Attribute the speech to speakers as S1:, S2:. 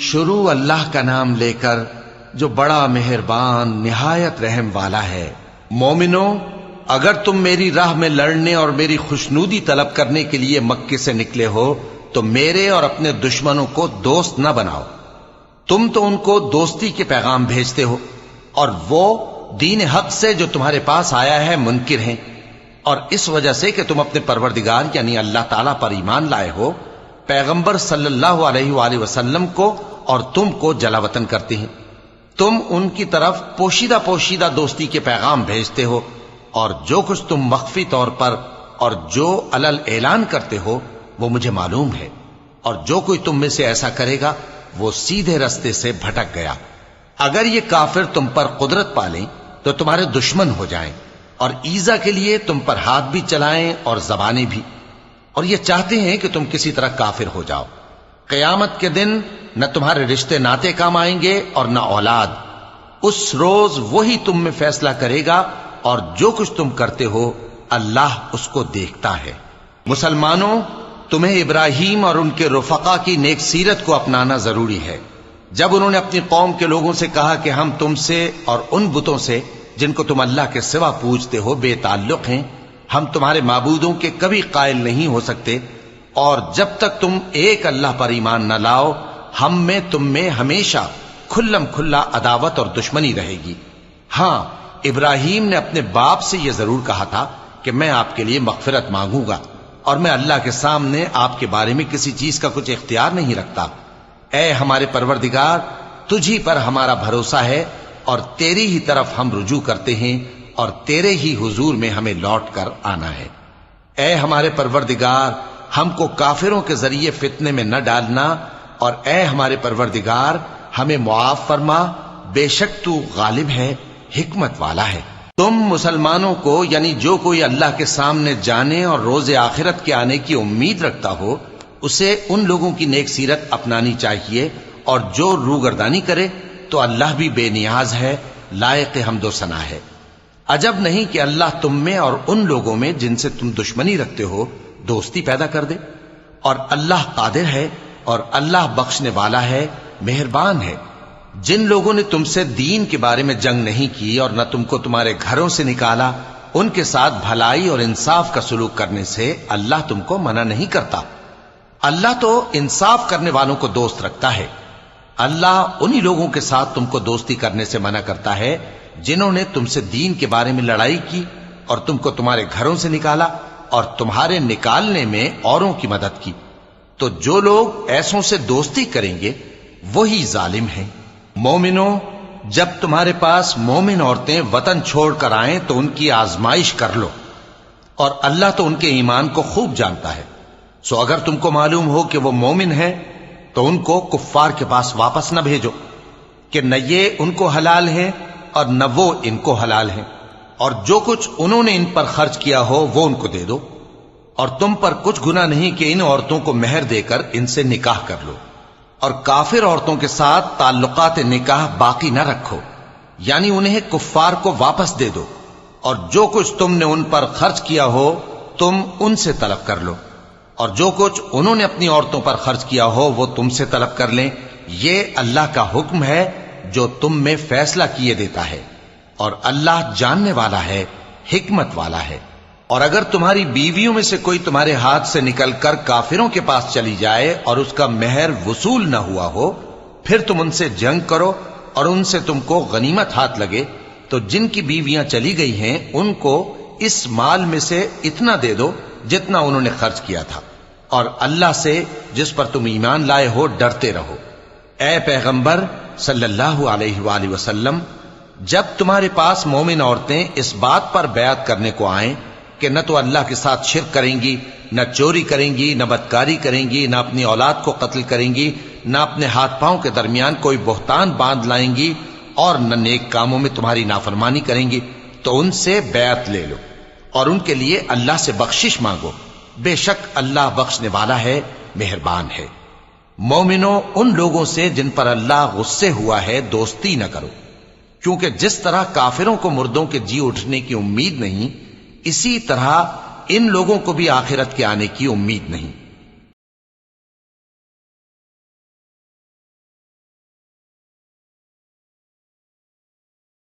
S1: شروع اللہ کا نام لے کر جو بڑا مہربان نہایت رحم والا ہے۔ مومنو، اگر تم میری راہ میں لڑنے اور میری خوشنودی طلب کرنے کے لیے مکے سے نکلے ہو تو میرے اور اپنے دشمنوں کو دوست نہ بناؤ۔ تم تو ان کو دوستی کے پیغام بھیجتے ہو اور وہ دین حق سے جو تمہارے پاس آیا ہے منکر ہیں، اور اس وجہ سے کہ تم اپنے پروردگار یعنی اللہ تعالیٰ پر ایمان لائے ہو، پیغمبر صلی اللہ علیہ وآلہ وسلم کو اور تم کو جلا وطن کرتے ہیں۔ تم ان کی طرف پوشیدہ پوشیدہ دوستی کے پیغام بھیجتے ہو، اور جو کچھ تم مخفی طور پر اور جو علل اعلان کرتے ہو وہ مجھے معلوم ہے، اور جو کوئی تم میں سے ایسا کرے گا وہ سیدھے رستے سے بھٹک گیا۔ اگر یہ کافر تم پر قدرت پالیں تو تمہارے دشمن ہو جائیں، اور ایذا کے لیے تم پر ہاتھ بھی چلائیں اور زبانیں بھی، اور یہ چاہتے ہیں کہ تم کسی طرح کافر ہو جاؤ۔ قیامت کے دن نہ تمہارے رشتے ناتے کام آئیں گے اور نہ اولاد۔ اس روز وہی تم میں فیصلہ کرے گا، اور جو کچھ تم کرتے ہو اللہ اس کو دیکھتا ہے۔ مسلمانوں، تمہیں ابراہیم اور ان کے رفقا کی نیک سیرت کو اپنانا ضروری ہے۔ جب انہوں نے اپنی قوم کے لوگوں سے کہا کہ ہم تم سے اور ان بتوں سے جن کو تم اللہ کے سوا پوجتے ہو بے تعلق ہیں، ہم تمہارے معبودوں کے کبھی قائل نہیں ہو سکتے، اور جب تک تم ایک اللہ پر ایمان نہ لاؤ ہم میں تم میں ہمیشہ کھلم کھلا عداوت اور دشمنی رہے گی۔ ہاں، ابراہیم نے اپنے باپ سے یہ ضرور کہا تھا کہ میں آپ کے لیے مغفرت مانگوں گا، اور میں اللہ کے سامنے آپ کے بارے میں کسی چیز کا کچھ اختیار نہیں رکھتا۔ اے ہمارے پروردگار، تجھی پر ہمارا بھروسہ ہے، اور تیری ہی طرف ہم رجوع کرتے ہیں، اور تیرے ہی حضور میں ہمیں لوٹ کر آنا ہے۔ اے ہمارے پروردگار، ہم کو کافروں کے ذریعے فتنے میں نہ ڈالنا، اور اے ہمارے پروردگار ہمیں معاف فرما، بے شک تو غالب ہے، حکمت والا ہے۔ تم مسلمانوں کو یعنی جو کوئی اللہ کے سامنے جانے اور روز آخرت کے آنے کی امید رکھتا ہو اسے ان لوگوں کی نیک سیرت اپنانی چاہیے، اور جو روگردانی کرے تو اللہ بھی بے نیاز ہے، لائق حمد و ثنا ہے۔ عجب نہیں کہ اللہ تم میں اور ان لوگوں میں جن سے تم دشمنی رکھتے ہو دوستی پیدا کر دے، اور اللہ قادر ہے، اور اللہ بخشنے والا ہے، مہربان ہے۔ جن لوگوں نے تم سے دین کے بارے میں جنگ نہیں کی اور نہ تم کو تمہارے گھروں سے نکالا، ان کے ساتھ بھلائی اور انصاف کا سلوک کرنے سے اللہ تم کو منع نہیں کرتا۔ اللہ تو انصاف کرنے والوں کو دوست رکھتا ہے۔ اللہ انہی لوگوں کے ساتھ تم کو دوستی کرنے سے منع کرتا ہے جنہوں نے تم سے دین کے بارے میں لڑائی کی اور تم کو تمہارے گھروں سے نکالا اور تمہارے نکالنے میں اوروں کی مدد کی۔ تو جو لوگ ایسوں سے دوستی کریں گے وہی ظالم ہیں۔ مومنوں، جب تمہارے پاس مومن عورتیں وطن چھوڑ کر آئیں تو ان کی آزمائش کر لو، اور اللہ تو ان کے ایمان کو خوب جانتا ہے۔ سو اگر تم کو معلوم ہو کہ وہ مومن ہیں تو ان کو کفار کے پاس واپس نہ بھیجو کہ نہ یہ ان کو حلال ہیں اور نہ وہ ان کو حلال ہیں، اور جو کچھ انہوں نے ان پر خرچ کیا ہو وہ ان کو دے دو، اور تم پر کچھ گناہ نہیں کہ ان عورتوں کو مہر دے کر ان سے نکاح کر لو، اور کافر عورتوں کے ساتھ تعلقات نکاح باقی نہ رکھو، یعنی انہیں کفار کو واپس دے دو، اور جو کچھ تم نے ان پر خرچ کیا ہو تم ان سے طلب کر لو، اور جو کچھ انہوں نے اپنی عورتوں پر خرچ کیا ہو وہ تم سے طلب کر لیں۔ یہ اللہ کا حکم ہے جو تم میں فیصلہ کیے دیتا ہے، اور اللہ جاننے والا ہے، حکمت والا ہے۔ اور اگر تمہاری بیویوں میں سے کوئی تمہارے ہاتھ سے نکل کر کافروں کے پاس چلی جائے اور اس کا مہر وصول نہ ہوا ہو، پھر تم ان سے جنگ کرو اور ان سے تم کو غنیمت ہاتھ لگے، تو جن کی بیویاں چلی گئی ہیں ان کو اس مال میں سے اتنا دے دو جتنا انہوں نے خرچ کیا تھا، اور اللہ سے جس پر تم ایمان لائے ہو ڈرتے رہو۔ اے پیغمبر صلی اللہ علیہ وآلہ وسلم، جب تمہارے پاس مومن عورتیں اس بات پر بیعت کرنے کو آئیں کہ نہ تو اللہ کے ساتھ شرک کریں گی، نہ چوری کریں گی، نہ بدکاری کریں گی، نہ اپنی اولاد کو قتل کریں گی، نہ اپنے ہاتھ پاؤں کے درمیان کوئی بہتان باندھ لائیں گی، اور نہ نیک کاموں میں تمہاری نافرمانی کریں گی، تو ان سے بیعت لے لو اور ان کے لیے اللہ سے بخشش مانگو، بے شک اللہ بخشنے والا ہے، مہربان ہے۔ مومنوں، ان لوگوں سے جن پر اللہ غصے ہوا ہے دوستی نہ کرو، کیونکہ جس طرح کافروں کو مردوں کے جی اٹھنے کی امید نہیں، اسی طرح ان لوگوں کو بھی آخرت کے آنے کی امید نہیں۔